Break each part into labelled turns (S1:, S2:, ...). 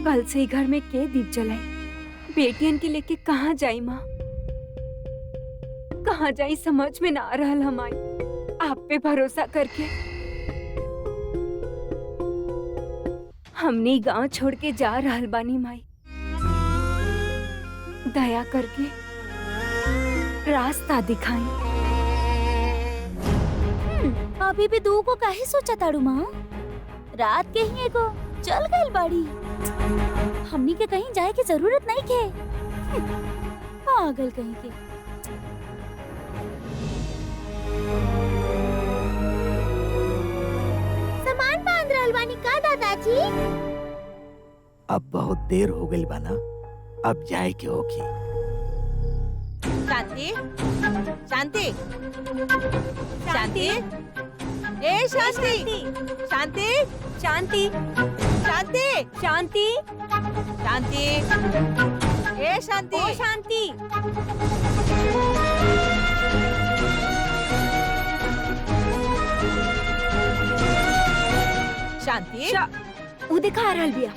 S1: कल से ही घर में के दीप जलाई। बेटियन के लेके कहाँ जाई माँ, कहाँ जाई समझ में ना आ रहल हमारी। आप पे भरोसा करके हमने गांव छोड़ के जा रहल बानी माई। दया करके रास्ता दिखाई।
S2: अभी भी दू को काहे सोचा ताड़ू माँ? रात के ही एगो चल गइल बाड़ी। हमनी के कहीं जाए की जरूरत नहीं के। पागल कहीं के। सामान बांध रहल बानी का दादाजी?
S3: अब बहुत देर हो गई बना, अब जाए के होगी।
S4: शांति, शांति, शांति, ए शांति, शांति,
S1: शांति,
S4: शांति,
S1: शांति,
S4: शांति, ए शांति,
S1: ओ शांति।
S4: शांति,
S1: वो दिखा रहल बिया।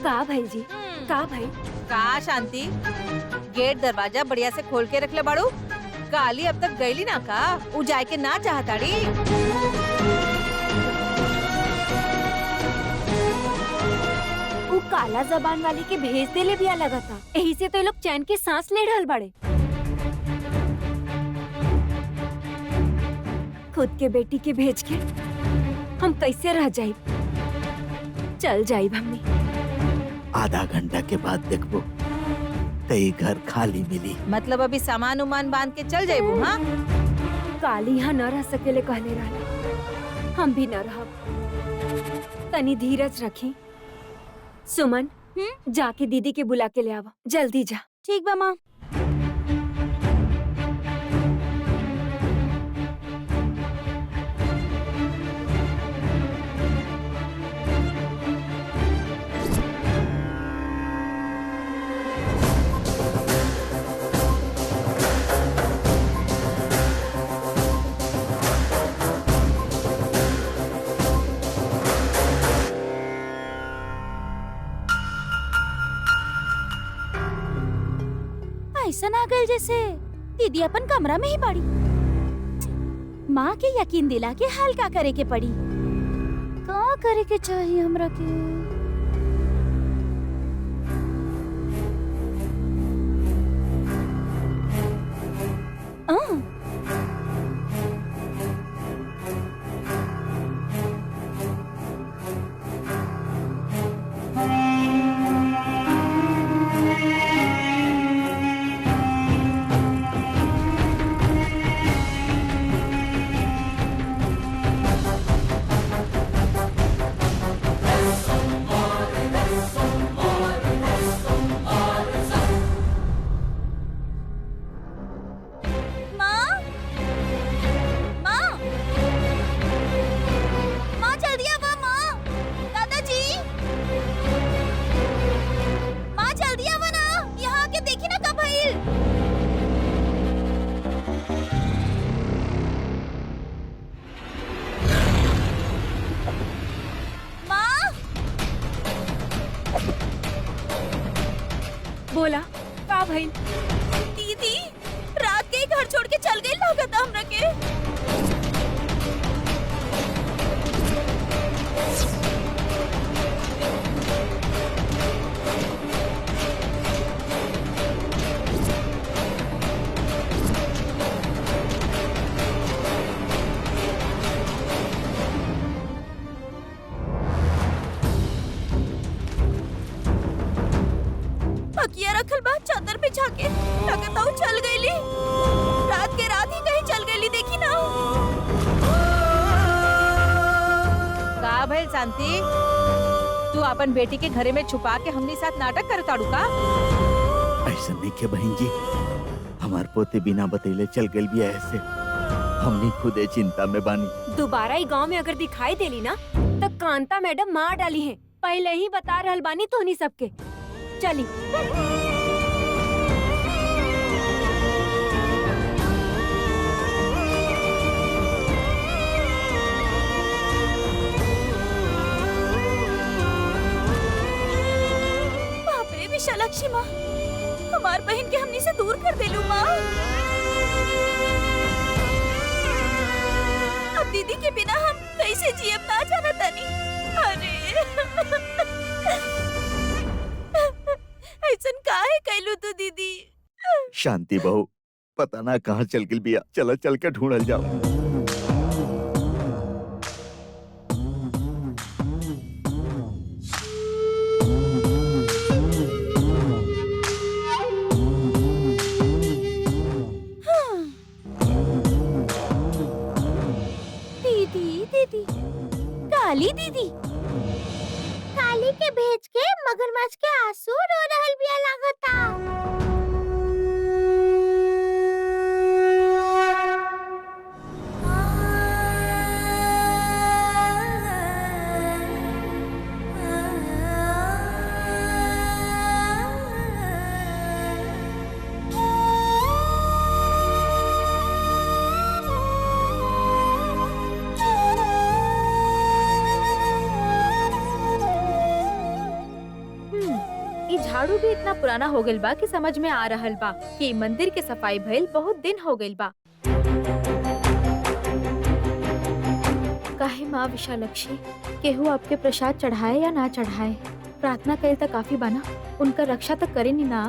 S1: का भाई जी, का भाई?
S4: का शांति, गेट दरवाजा बढ़िया से खोल के रख ले बाड़ू। काली अब तक गईली ना का, उ जाए के ना चाहताड़ी।
S1: वो काला जबान वाली के भेज देले भी लगा था। यही से तो ये लोग चैन के सांस ले रहल बड़े। खुद के बेटी के भेज के हम कैसे रह जाइब? चल जाइब हमने।
S3: आधा घंटा के बाद देखबो तई घर खाली मिली।
S4: मतलब अभी सामान उमान बांध के चल जाइबू? हाँ,
S1: काली यहाँ न रह सकेले कहले रहला, हम भी न रहब। तनी धीरज रखी। सुमन, जाके दीदी के बुला के ले आवा, जल्दी जा।
S2: ठीक बा माँ। ऐसा ना गल जैसे दीदी अपन कमरा में ही पड़ी। माँ के यकीन दिला के हल्का करे के पड़ी। का करे के चाहिए हमरा के?
S1: बोला का भाई?
S2: दीदी रात के ही घर छोड़ के चल गई लागत हमरा के। तकिया रखल बा चादर पे झाके, लगता हूँ चल गईली। रात के रात ही कहीं चल गईली, देखी ना।
S4: का भइल शांति, तू अपन बेटी के घरे में छुपा के हमनी साथ नाटक करताड़ू का?
S3: ऐसा नहीं के बहन जी, हमार पोते बिना बतैले चल गई भी ऐसे। हमनी खुदे चिंता में बानी।
S1: दोबारा ही गांव में अगर दिखाई देली ना तो कांता मैडम मार डाली है। पहले ही बता रहल बानी तोहनी सबके। चली।
S2: विशालाक्षी माँ, हमार बहन के हमनी से दूर कर देलू माँ। अब दीदी के बिना हम कैसे जियब ना जाना तानी। अरे ऐसन काहे कैलू तू दीदी?
S3: शांति बहू, पता ना कहाँ चल गिल बिया, चलो चल के ढूंढल जाओ।
S2: दीदी दीदी, काली दीदी, काली के भेज के मगरमच्छ के आंसू रो रहल बिया लागता।
S5: ई झाड़ू भी इतना पुराना हो गइल बा कि समझ में आ रहल बा कि ई मंदिर के सफाई भइल बहुत दिन हो गइल बा। काहे माँ विशालक्षी, केहू आपके प्रसाद चढ़ाए या ना चढ़ाए, प्रार्थना कइल त काफी बाना, उनका रक्षा तो करे नी ना।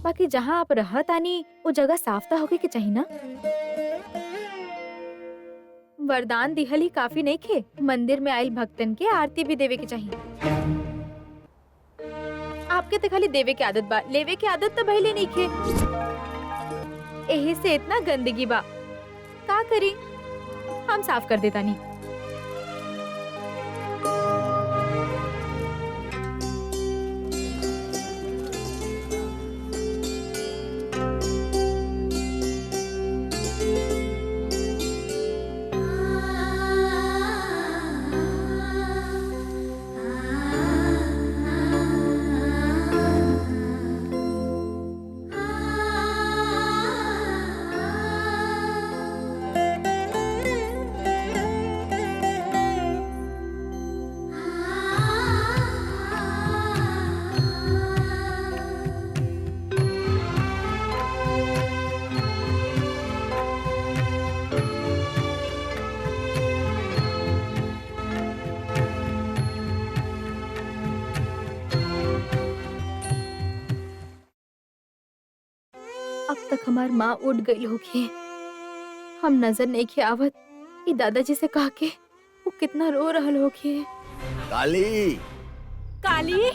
S5: बाकी जहाँ आप रहत आनी वो जगह साफ तो होके के चाहिए ना। वरदान दिहल ही काफी नहीं खे, मंदिर में आयल भक्तन के आरती भी देवे के चाहिए। आपके तो खाली देवे के आदत बा, लेवे के आदत तो भइले नहीं खे। एही से इतना गंदगी बा, का करी, हम साफ कर देता नहीं। अब तक हमार माँ उठ गई होगी, हम नजर नहीं के आवत। ये दादाजी से कहा के वो कितना रो रहल होगी।
S3: काली,
S1: काली,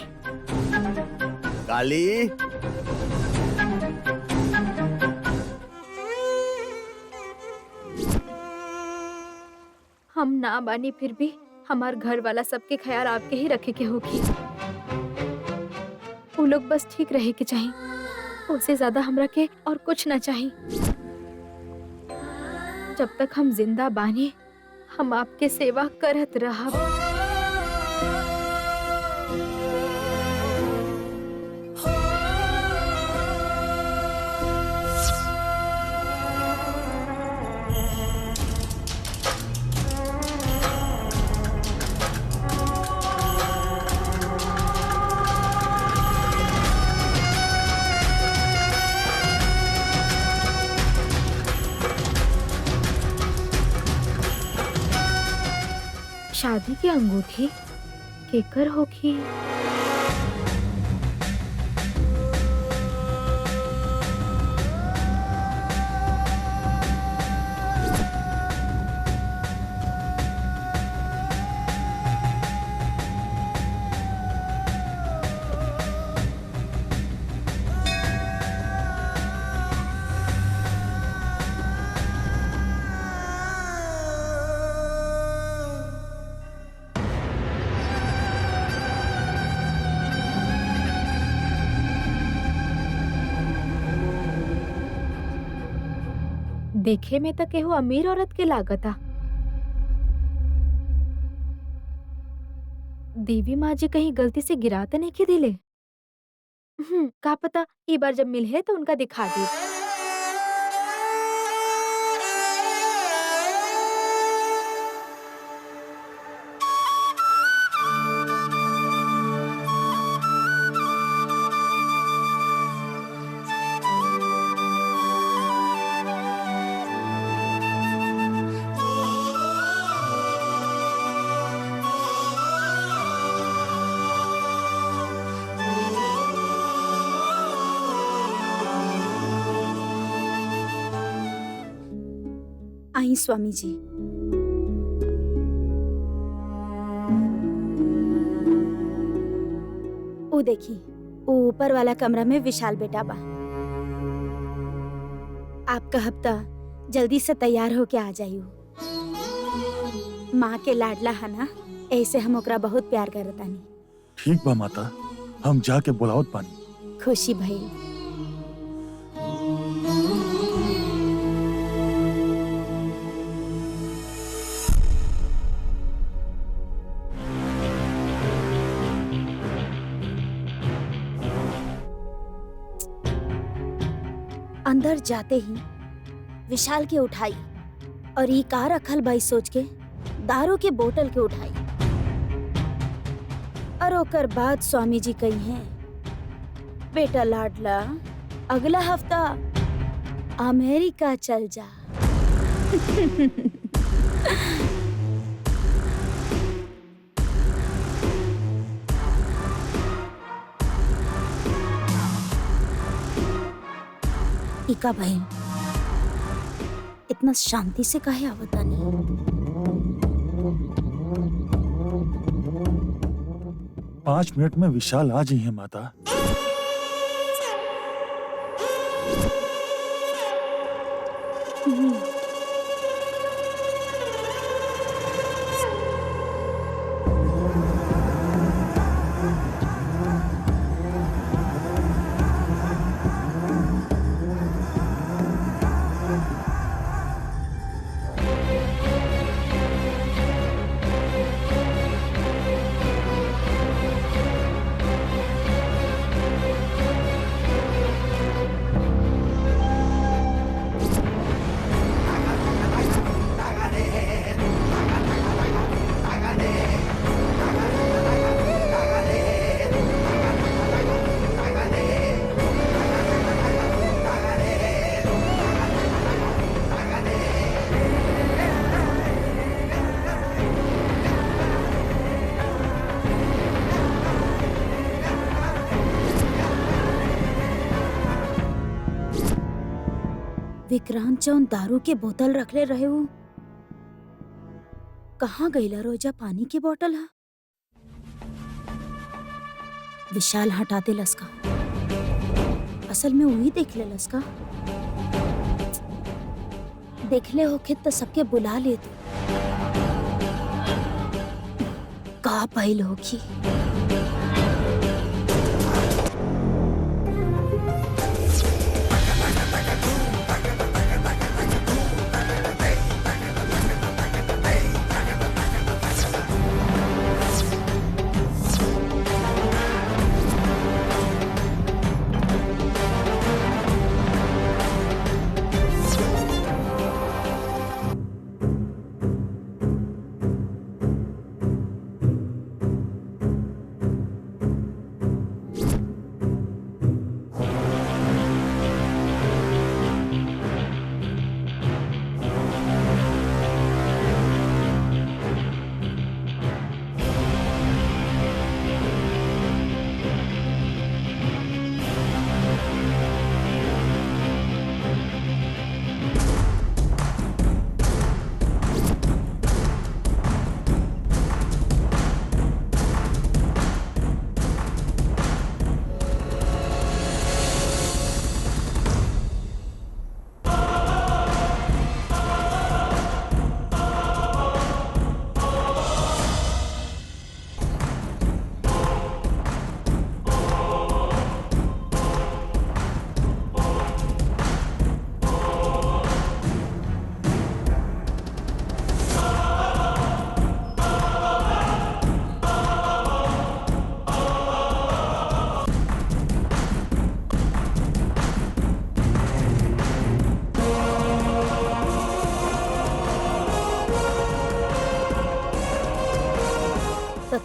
S3: काली,
S5: हम ना बानी फिर भी हमार घर वाला सबके ख्याल आपके ही रखे के होगी। वो लोग बस ठीक रहे के चाहिए, उससे ज्यादा हमरा के और कुछ ना चाहिए। जब तक हम जिंदा बानी हम आपके सेवा करत रहब। शादी की अंगूठी केकर होगी? देखे में तो केहू अमीर औरत के लागता। देवी माँ जी कहीं गलती से गिरा तो नहीं के दिले। का पता, एक बार जब मिले तो उनका दिखा दे।
S2: आई स्वामी जी। ओ देखी, वो ऊपर वाला कमरा में विशाल बेटा बा। आपका हफ्ता जल्दी से तैयार होके आ जाइयो। माँ के लाडला है ना, ऐसे हम ओकरा बहुत प्यार करतानी।
S6: ठीक बा माता, हम जाके बुलावत पानी।
S2: खुशी भई। अंदर जाते ही विशाल के उठाई और ये कार रखल बाई सोच के दारू के बोतल के उठाई और ओकर बाद स्वामी जी कही हैं, बेटा लाडला अगला हफ्ता अमेरिका चल जा। इका बहन इतना शांति से काहे आवता नहीं?
S6: 5 मिनट में विशाल आ जाइए माता।
S2: विक्रांत जौन दारू के बोतल रखले रहे हो, कहाँ गईला रोजा पानी की बोतल है? विशाल हटाते लसका, असल में वही देख ले लसका। देखले होखे तो सबके बुला लेते। का पहल होखी?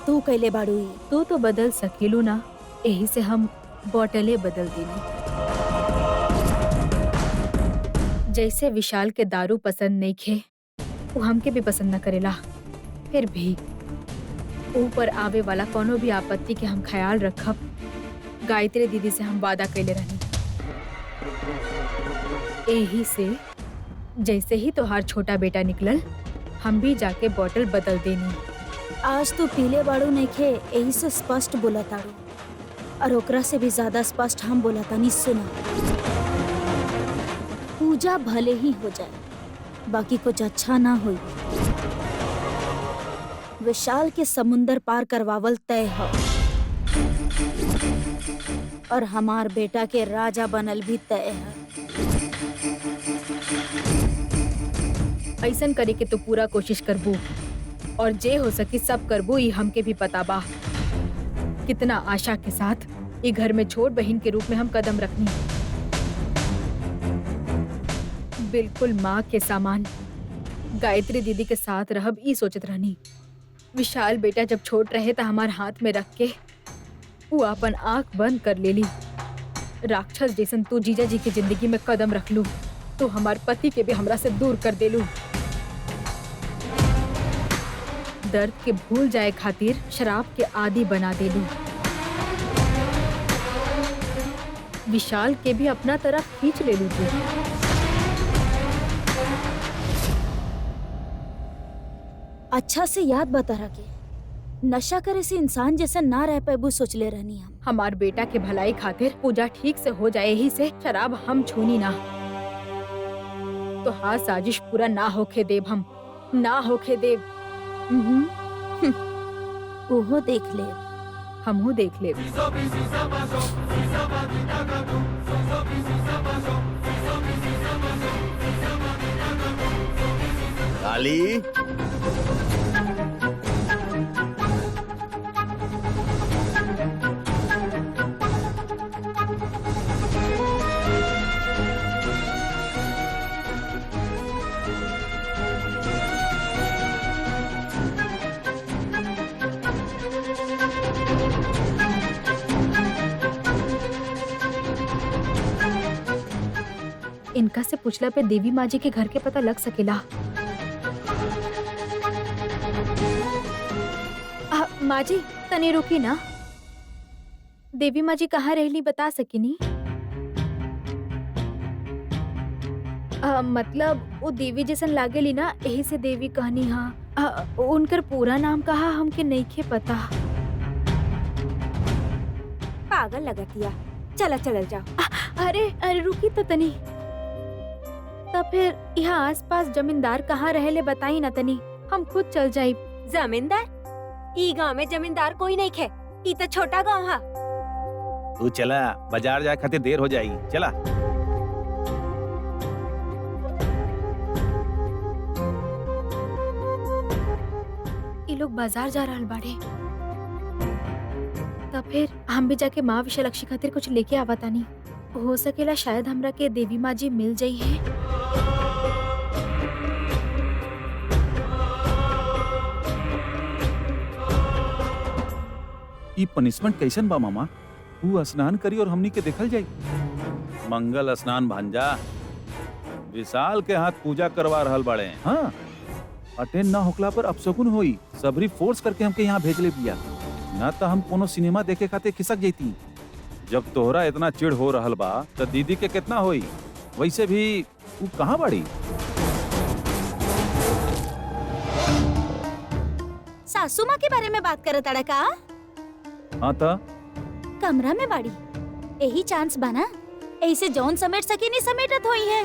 S2: तू कैले बाड़ू?
S5: तू तो बदल सकेलू ना, यही से हम बोतलें बदल देनी। जैसे विशाल के दारू पसंद नहीं खे, वो हमके भी पसंद न करेला। फिर भी ऊपर आवे वाला कोनो भी आपत्ति के हम ख्याल रखब। गायत्री दीदी से हम वादा कैले रहनी, यही से जैसे ही तोहार छोटा बेटा निकलल हम भी जाके बॉटल बदल देनी।
S2: आज तू पीले बाड़ू नइखे, यही से स्पष्ट बोला ताड़ू, और ओकरा से भी ज्यादा स्पष्ट हम बोला तानी। सुना, पूजा भले ही हो जाए, बाकी कुछ अच्छा ना होई। विशाल के समुंदर पार करवावल तय है, और हमार बेटा के राजा बनल भी तय है।
S5: ऐसन करे के तो पूरा कोशिश करबू, और जे हो सकी सब करबू। ये हमके भी पता बा कितना आशा के साथ ये घर में छोट बहन के रूप में हम कदम रखनी। बिल्कुल माँ के सामान गायत्री दीदी के साथ रहब ई सोचत रहनी। विशाल बेटा जब छोट रहे तो हमार हाथ में रख के वो अपन आंख बंद कर लेली। राक्षस जैसन तू जीजा जी की जिंदगी में कदम रख लू तो हमार पति के भी हमरा से दूर कर देलू। दर्द के भूल जाए खातिर शराब के आदी बना देलू। विशाल के भी अपना तरफ खींच ले लू तू।
S2: अच्छा से याद बता रखे, नशा करे से इंसान जैसे ना रह पाए सोच ले रहनी हम।
S5: हमार बेटा के भलाई खातिर पूजा ठीक से हो जाए ही से शराब हम छूनी ना। तो हाँ, साजिश पूरा ना होके देव, हम ना होके देव।
S2: ओहो देख ले,
S5: हमहू देख ले।
S3: काली,
S5: इनका से पूछला पे देवी माँ जी के घर के पता लग सकेला। माँ जी तने रुकी ना, देवी माँ जी कहाँ रहली बता सकिनी? मतलब वो देवी जैसन लागेली ना, यही से देवी कहनी। हाँ, उनकर पूरा नाम कहा हमके नइखे पता।
S1: पागल लगतिया, चला चलल जाओ।
S5: अरे अरे रुकी तो तनी। तब फिर यहाँ आसपास जमींदार कहाँ रहेले बताई ना तनी, हम खुद चल जाई।
S1: जमींदार? ई गांव में जमींदार कोई नहीं खे, ई तो छोटा गांव है।
S7: तू चला, बाजार जाए खातिर देर हो जाएगी। चला।
S5: ये लोग बाजार जा रहल बाड़े, तब फिर हम भी जाके माँ विशालक्षी खातिर कुछ लेके आवा तानी। हो सकेला शायद हमरा के देवी माँ जी मिल जाई है।
S7: ई पनिशमेंट कैसन बा मामा? तू स्नान करी और हमनी के देखल जाई। मंगल स्नान भांजा, विशाल के हाथ पूजा करवा रहल बाड़े। हाँ, अटेंड ना होखला पर अपशकुन होई। सबरी फोर्स करके हमके यहाँ भेजले बिया, ना तो हम कोनो सिनेमा देखे खातिर खिसक जैती। जब तोहरा इतना चिढ़ हो रहल बा तो दीदी के कितना होई। वैसे भी तू कहाँ बाड़ी?
S2: सासू माँ के बारे में बात करत अड़ा का?
S7: हाँ था
S2: कमरा में बाड़ी, यही चांस बना, ऐसे जौन समेट सके नहीं समेटत होई है।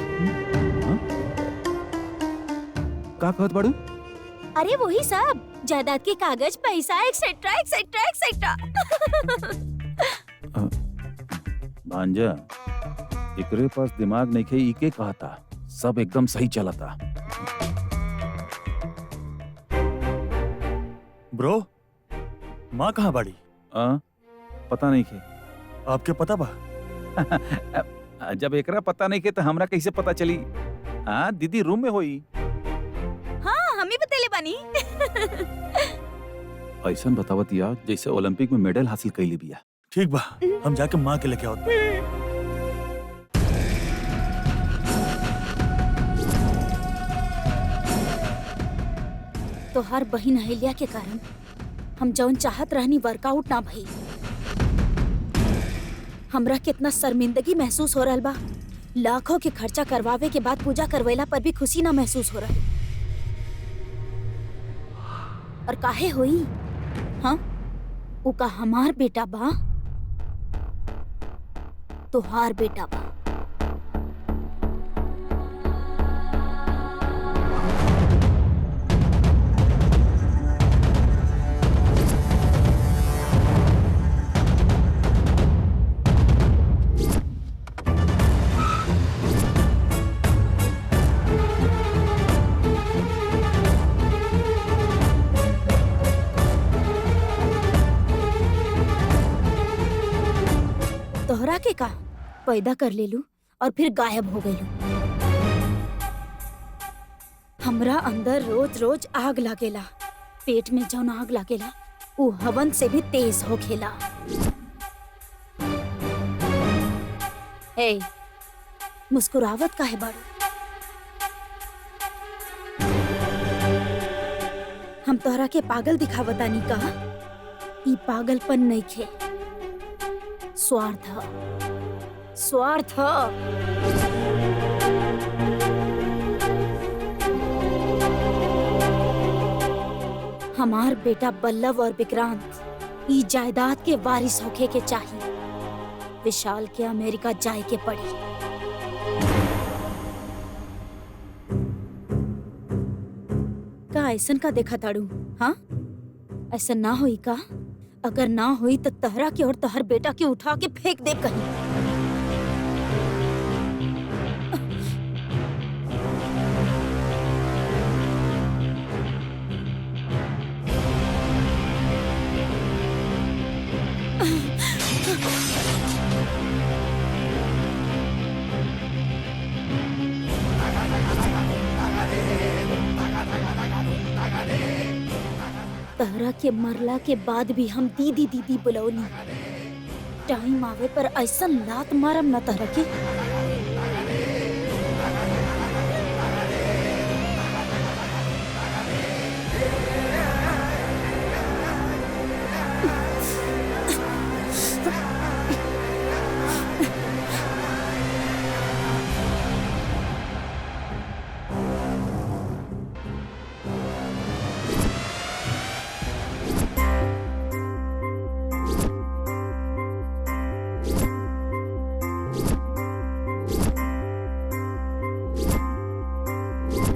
S7: का कहत बाड़ू?
S2: अरे वही सब, जायदाद के कागज, पैसा, एक्सेट्रा एक्सेट्रा एक्सेट्रा।
S7: भांजा, एकरे पास दिमाग नहीं खे, इके कहा था। सब एकदम सही चला था।
S6: ब्रो, माँ कहाँ बाड़ी?
S7: पता नहीं खे।
S6: आपके पता बा?
S7: जब एकरा पता नहीं खे तो हमरा कैसे पता चली? हाँ, दीदी रूम में होई।
S2: हाँ, हम ही बतेले बानी।
S7: ऐसा बतावत या जैसे ओलंपिक में मेडल हासिल कैली बिया।
S6: ठीक बा, हम जाके माँ के लेके आओ।
S2: तो हर बहिन अहिल्या के कारण हम जौन चाहत रहनी वर्कआउट ना भई। हमरा कितना शर्मिंदगी महसूस हो रहल बा लाखों के खर्चा करवावे के बाद पूजा करवेला पर भी खुशी ना महसूस हो रही। और काहे हुई? हाँ, उ का हमार बेटा बा, तोहार बेटा बा। तोहरा के का पैदा कर ले लू और फिर गायब हो गई। हमरा अंदर रोज रोज आग लागेला। पेट में जौन आग लागेला वो हवन से भी तेज हो खेला। ए, मुस्कुरावत काहे बाड़ू? हम तोहरा के पागल दिखावतानी का? ई पागलपन नहीं खे, स्वार्थ। स्वार्थ। हमार बेटा बल्लव और विक्रांत ई जायदाद के वारिस होके के चाहिए। विशाल के अमेरिका जाए के पड़ी। का ऐसन का देखा ताड़ू? हाँ, ऐसा ना होई का? अगर ना हुई तो तहरा के और तहर बेटा के उठा के फेंक दे कहीं। तहरा के मरला के बाद भी हम दीदी दीदी बुलौनी। टाइम आवे पर ऐसा लात मारम न तहरा के।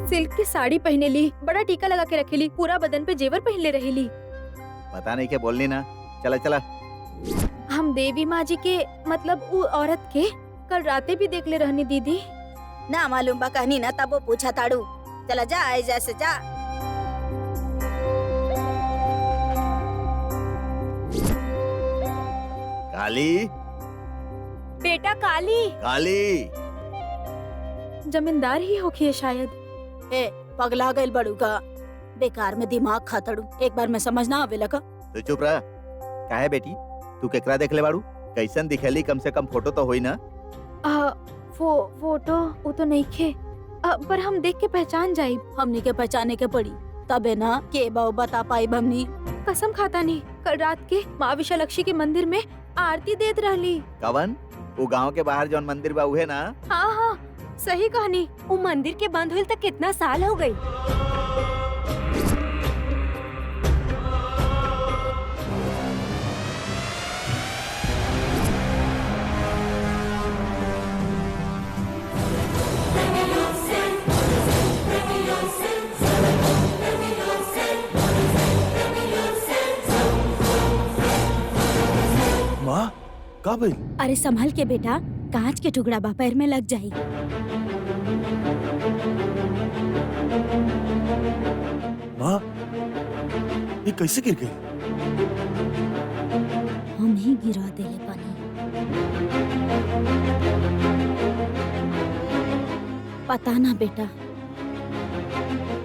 S5: सिल्क की साड़ी पहने ली, बड़ा टीका लगा के रखेली, पूरा बदन पे जेवर पहन ले रहेली।
S3: पता नहीं क्या बोलनी ना। चला चला।
S5: हम देवी माँ जी के मतलब वो औरत के कल राते भी देख ले रहनी दीदी।
S2: ना मालूम बा कहनी ना तब वो पूछा ताड़ू। चला जा, आई जैसे जा।
S3: काली,
S1: बेटा काली।
S3: काली।
S5: जमींदार ही होखी है शायद।
S2: ए, पगला गइल बड़ू का? बेकार में दिमाग खातड़ू। एक बार में समझ ना आवेला का?
S3: तू चुप रह। काहे बेटी, तू केकरा देख ले बाड़ू? कैसन दिखेली? कम से कम फोटो तो होई ना।
S5: फोटो वो तो नहीं खे, पर हम देख के पहचान जाई।
S2: हमनी के पहचाने के पड़ी तबे ना के बाऊ बता पाई। हमनी
S5: कसम खाता नहीं, कल रात के माँ विशालक्षी के मंदिर में आरती देत रहली।
S3: कवन? वो गांव के बाहर जौन मंदिर बा उहे ना?
S5: हाँ हाँ, सही कहानी।
S1: वो मंदिर के बंद हुए तक कितना साल हो गई?
S6: माँ, का भइल?
S2: अरे संभल के बेटा, कांच के टुकड़ा बा, पैर में लग जाई।
S6: माँ, ये कैसे गिर गई?
S2: हम ही गिरा देले पानी। पता ना बेटा,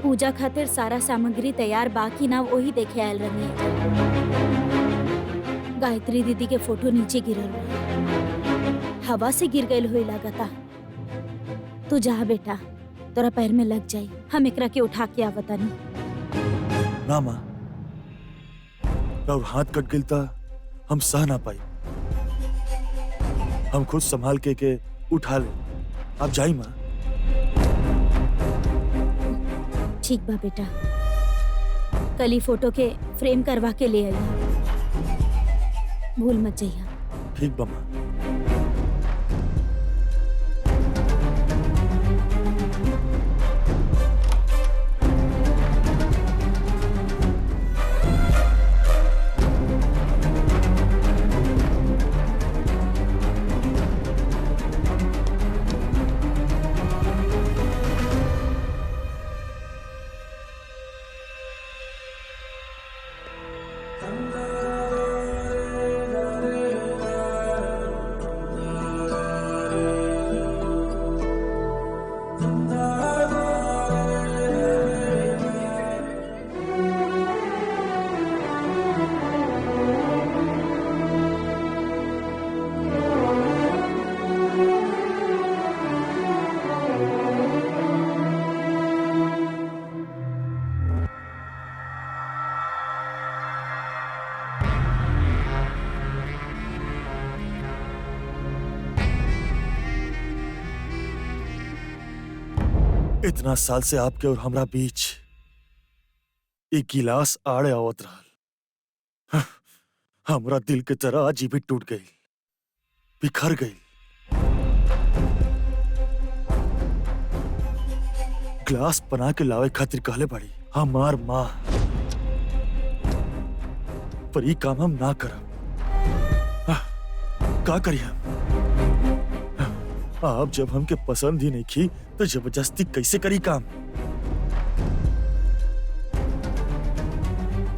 S2: पूजा खातिर सारा सामग्री तैयार बाकी ना वही देखे आयल रही। गायत्री दीदी के फोटो नीचे गिरल रही, हवा से गिर गई हुई लागता। तू जा बेटा, तोरा पैर में लग जाई। हम एकरा के उठा के आवतानी।
S6: ना माँ, और हाथ कट गई था, हम सह ना पाई। हम खुद संभाल के उठा ले। आप जाई माँ।
S2: ठीक बा बेटा, कल ही फोटो के फ्रेम करवा के ले आई, भूल मत जाइए।
S6: ठीक बा माँ। इतना साल से आपके और हमरा बीच एक गिलास आड़े आवत रहल, हमरा दिल के तरह आज ही भी टूट गई, बिखर गई। गिलास बना के लावे खातिर कहले बड़ी हमार माँ, पर ये काम हम ना करब। का करी हम? आप जब हमके पसंद ही नहीं की तो जबरदस्ती कैसे करी काम?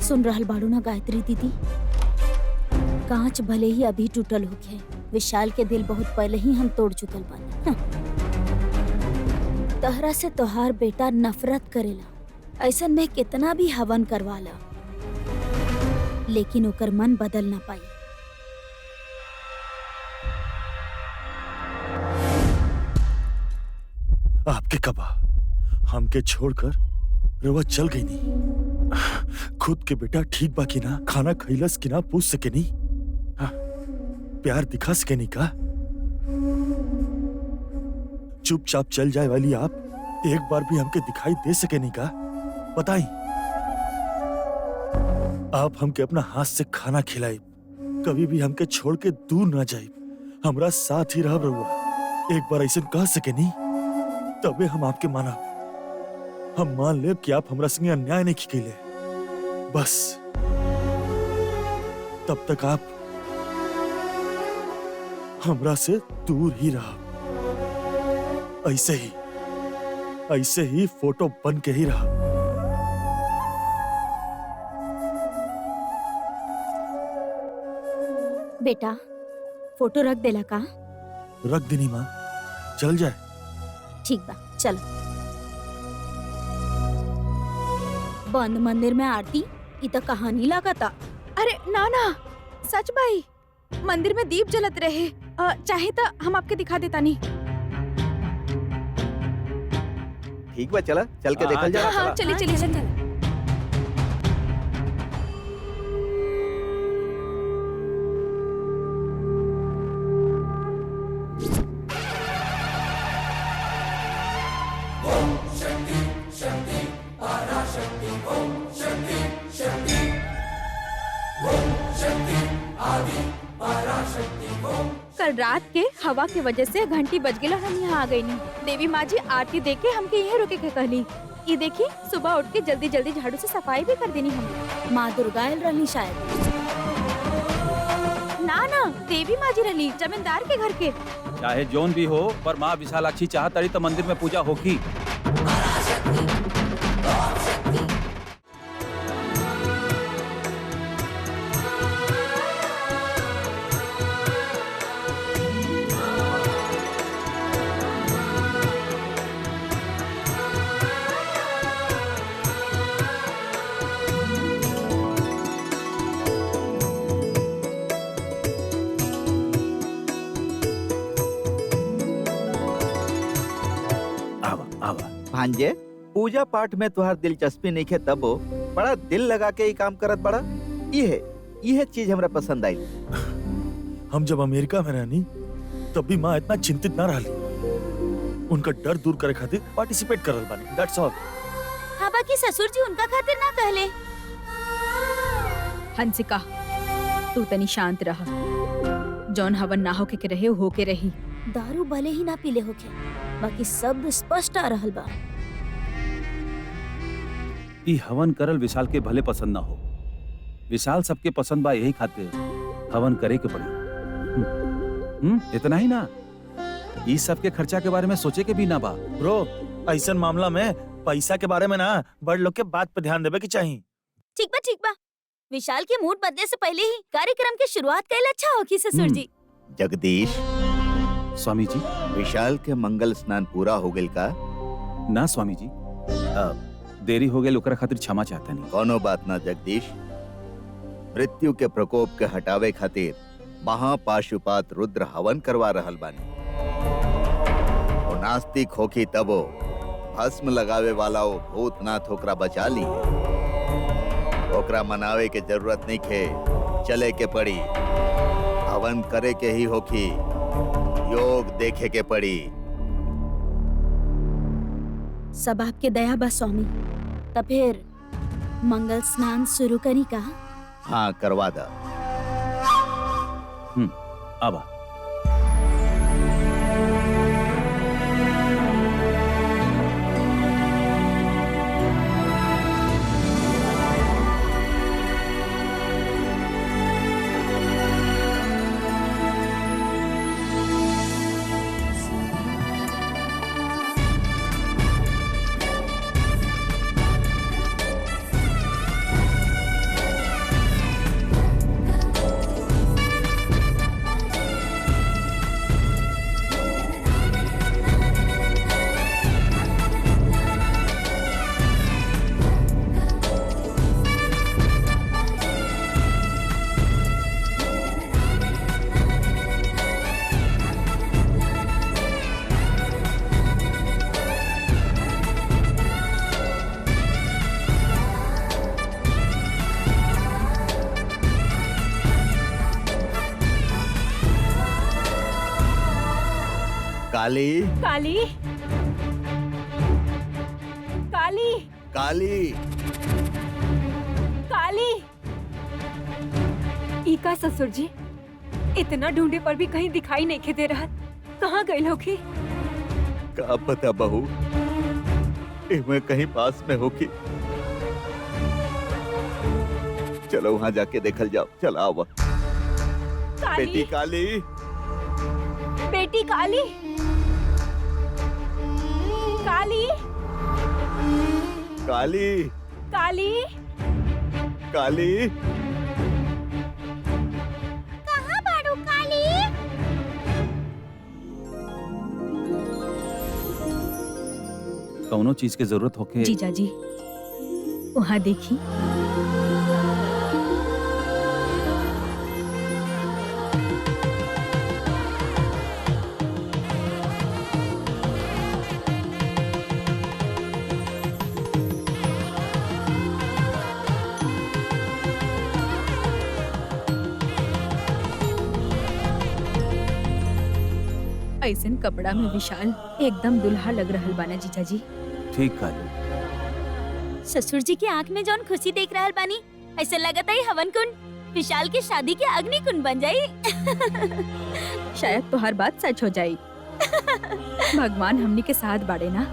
S2: सुन रहल बाड़ू ना गायत्री दीदी, कांच भले ही अभी टूटल होखे, विशाल के दिल बहुत पहले ही हम तोड़ चुकल बानी। तहरा से तोहार बेटा नफरत करेला, ऐसन में कितना भी हवन करवाला, लेकिन ओकर मन बदल ना पाई।
S6: आपके कबा हमके छोड़कर रवा चल गई नहीं। खुद के बेटा ठीक बा कि ना, खाना खैलस कि ना पूछ सके नहीं, प्यार दिखा सके नहीं का? चुपचाप चल जाए वाली आप एक बार भी हमके दिखाई दे सके नहीं का? बताई, आप हमके अपना हाथ से खाना खिलाई, कभी भी हमके छोड़ के दूर ना जाए, हमरा साथ ही रह रहुआ। एक बार ऐसे कह सके नहीं, तबे हम आपके माना। हम मान ले कि आप हमरा संगे अन्याय नहीं कैले, बस तब तक आप हमरा से दूर ही रहा। ऐसे ही फोटो बन के ही रहा।
S2: बेटा फोटो रख देला का?
S6: रख देनी माँ, चल जाए।
S2: ठीक बा, चलो। बंद मंदिर में आरती, ई तो कहानी लागता।
S5: अरे ना ना, सच भाई, मंदिर में दीप जलत रहे। चाहे तो हम आपके दिखा देता नहीं।
S3: ठीक बा, चला चल के देखल जा।
S5: हाँ, चलिए चलिए चलिए। कल रात के हवा के वजह से घंटी बज गई और हम यहाँ आ गई नहीं। देवी माँ जी आरती देख के हमके यहीं रुके के कहली। ये देखी, सुबह उठ के जल्दी जल्दी झाड़ू से सफाई भी कर देनी हम।
S2: माँ दुर्गा आयल रहनी शायद।
S5: ना ना, देवी माँ जी रही, जमींदार के घर के।
S7: चाहे जोन भी हो, पर माँ विशालाक्षी चाहत रही तो मंदिर में पूजा होगी।
S3: भांजे, पूजा पाठ में तुहार दिलचस्पी नहीं है, तबो बड़ा दिल लगा के ही काम करत बड़ा। यह चीज हमरा पसंद आई।
S6: हम जब अमेरिका में रहनी तब भी माँ इतना चिंतित ना रही। उनका डर दूर करे खातिर पार्टिसिपेट करल बानी, दैट्स ऑल।
S2: हाँ बाकी ससुर जी उनका खातिर ना कहले।
S5: हंसिका, तू तनी शांत रह। जौन हवन ना होके के रहे होके रही।
S2: दारू भले ही ना पीले होके, बाकी सब स्पष्ट आ रहल बा।
S7: ई हवन करल विशाल के भले पसंद ना हो, विशाल सबके पसंद बा, यही खातिर हवन करे के पड़ी। इतना ही ना, ई सब के खर्चा के बारे में सोचे के भी ना बा।
S6: ब्रो, ऐसा मामला में पैसा के बारे में ना बड़ लोग के बात पे ध्यान देवे की चाहिए।
S2: ठीक बा। विशाल के मूड बदले से पहले ही कार्यक्रम की शुरुआत कैल अच्छा होगी ससुर जी।
S3: जगदीश,
S7: स्वामी जी।
S3: विशाल के मंगल स्नान पूरा हो गइल का?
S7: ना स्वामी जी, देरी हो गई, ओकरा खातिर क्षमा चाहता नहीं।
S3: कोनो बात ना जगदीश, मृत्यु के प्रकोप के हटावे खातिर महापाशुपात रुद्र हवन करवा रहल बानी। वो नास्तिक होकी तबो भस्म लगावे वाला वो भूतनाथ ओकरा बचा ली। ओकरा मनावे के जरूरत नहीं खे, चले के पड़ी, हवन करे के ही होकी, योग देखे के पड़ी।
S2: सब आपके दया बा स्वामी। तब फिर मंगल स्नान शुरू करी का?
S3: हाँ, करवा दा।
S7: आबा।
S3: काली,
S1: काली, काली,
S3: काली,
S1: काली। इका ससुर जी, इतना ढूंढे पर भी कहीं दिखाई नहीं दे रहा। कहाँ गई होगी?
S3: का पता बहू, इमे कहीं पास में होगी। चलो वहाँ जाके देखल जाओ। चल आओ। बेटी काली,
S1: बेटी काली, काली,
S3: काली,
S1: काली,
S3: काली।
S2: कहाँ बाड़ू काली?
S7: कौनो चीज के जरूरत होके
S5: जीजा जी, वहाँ देखी। ऐसन कपड़ा में विशाल एकदम दुल्हा लग रहल बाना जीजा जी।
S7: ठीक काली।
S2: ससुर जी की आँख में जौन खुशी देख रहल बानी, ऐसे लगत है हवन कुंड विशाल की शादी के अग्नि कुंड बन जाई।
S5: शायद तो हर बात सच हो जाई। भगवान हमनी के साथ बाड़े ना।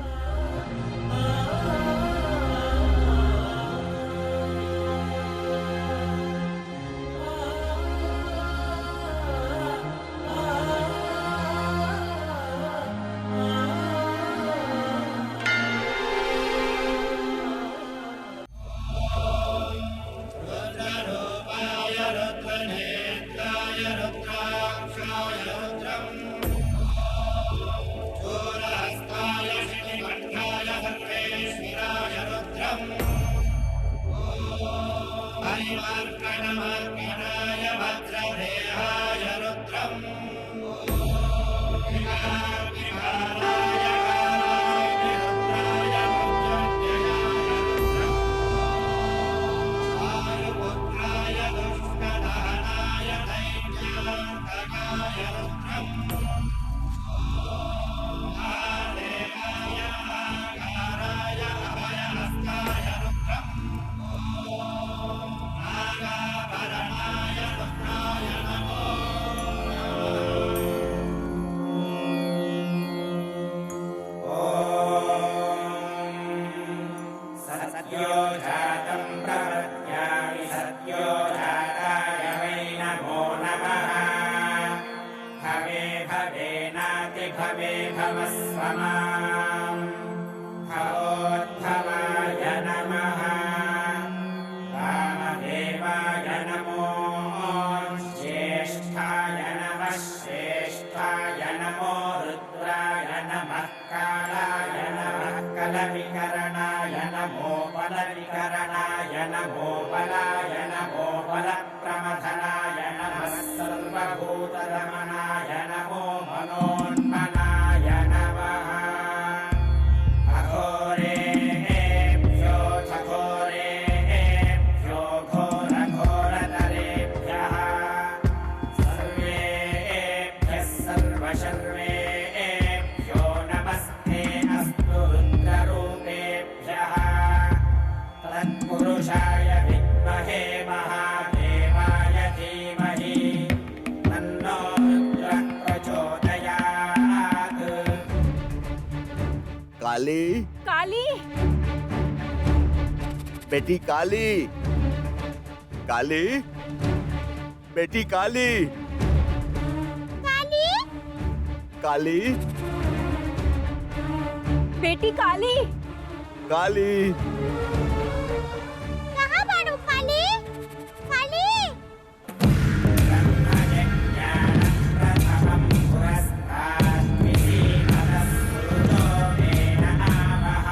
S8: मे भवस्व माम् भवोद्भवाय नमः वामदेवाय नमो ज्येष्ठाय नमः श्रेष्ठाय नमो रुद्राय नमः कालाय नमः कलविकरणाय नमो बलविकरणाय नमो बलाय नमो बलप्रमथनाय नमः सर्वभूतरमणाय नमो मनोन्मनाय नमः अघोरेभ्यो चघोरेभ्यो घोरघोरतरेभ्यः सर्वेभ्यः सर्वशर्वेभ्यो नमस्ते अस्तु रुद्ररूपेभ्यः तत्पुरुषाय विद्महे महादेवाय धीमहि तन्नो रुद्रः प्रचोदयात्।
S3: काली,
S1: काली,
S3: बेटी काली, काली, बेटी काली, काली,
S1: बेटी काली,
S3: काली,
S2: कहाँ बाड़ू काली? काली!
S8: ब्रह्मयज्ञानप्रथमं पुरस्तात् विधीमतः सुरुतो मेन आवः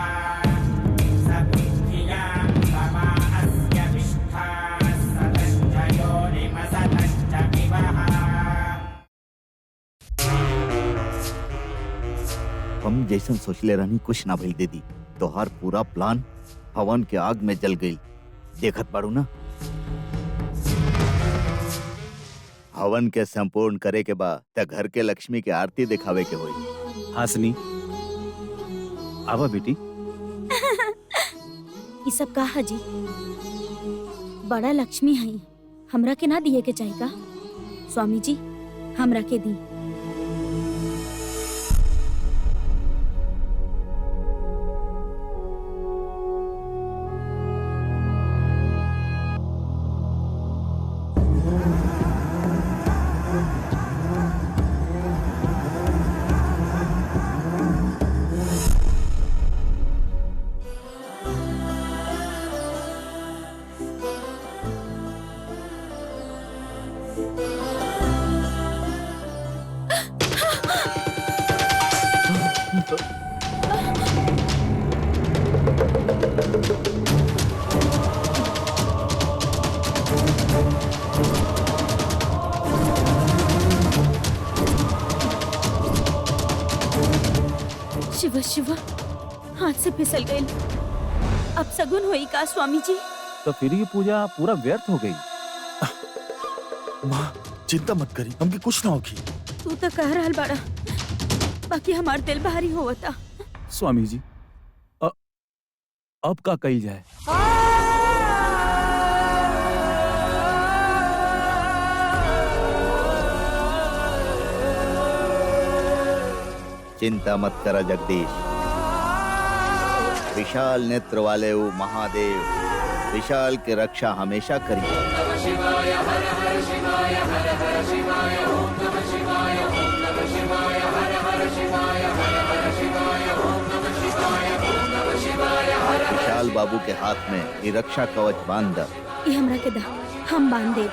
S8: स बुद्धियां ममा अस्य विष्ठाः सतश्च योनिमसतश्च विवः।
S3: हम जैसन सोचले रहनी कुछ ना भइल दीदी। तोहार पूरा प्लान हवन के आग में जल गई। देखत बाड़ू ना, हवन के संपूर्ण करे के बाद त घर के लक्ष्मी के आरती दिखावे के होई।
S7: हासनी आवा बेटी।
S2: ये सब कहा जी? बड़ा लक्ष्मी है, हमरा के ना दिए के चाहिए। स्वामी जी हमरा के दी। शिवा शिवा, हाथ से फिसल गई। अब सगुन होई का स्वामी जी?
S7: तो फिर ये पूजा पूरा व्यर्थ हो गई।
S6: माँ चिंता मत करी, हमके कुछ ना होगी।
S2: तू तो कह रहा बड़ा, बाकी हमार दिल भारी होता।
S7: स्वामी जी अब का कही जाए?
S3: चिंता मत करा जगदीश। विशाल नेत्र वाले वो महादेव विशाल की रक्षा हमेशा करिए। विशाल बाबू के हाथ में ये रक्षा कवच बांध द।
S2: ये हमरा के दा, हम बांध देब।